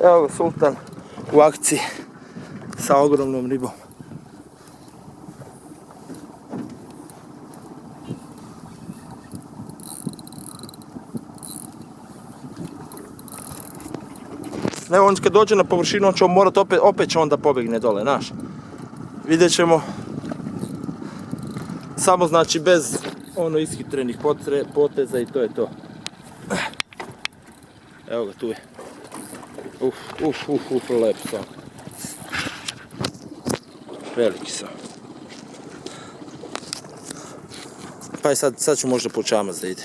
Evo ga Sultan u akciji sa ogromnom ribom. Evo on kad dođe na površinu, on će morat opet će onda pobjegne dole, znaš. Vidjet ćemo. Samo znači bez ono ishitrenih poteza i to je to. Evo ga, tu je. Lep sam. Veliki sam. Pa i sad ću možda po čamac da ide.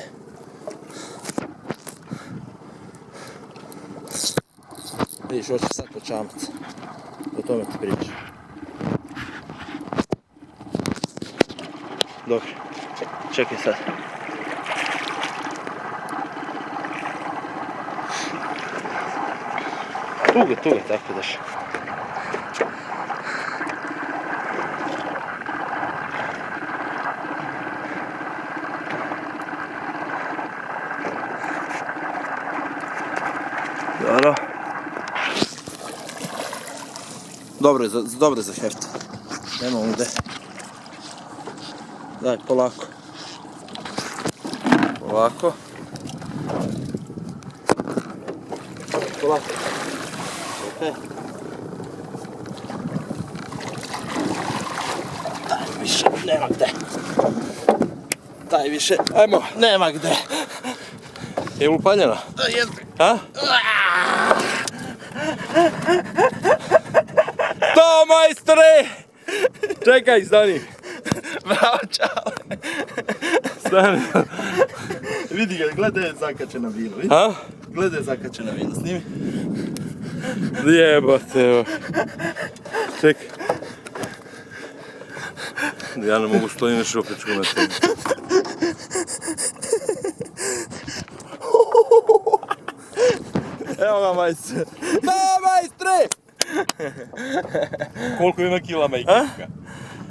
Vidiš, hoće sad po čamac. O tome ti pričam. Dobro, čekaj sad. Tuge, tako daš. Dobro je za hefta. Nema ovdje. Daj, polako. Polako. Ok. Daj više, nema gde. Daj više, ajmo, nema gde. Je upaljena? Jeste. A? To, majstore! Čekaj, stani. Bravo, čao. Stani. Vidi ga, gledaj je zakačena vila, vidi? A? Gledaj je zakačena vila, snimi. Jebote, evo. Čekaj. Ja ne mogu što inaš opet čunati. Evo ga, majstre. Da, majstre! Koliko ima kila majka?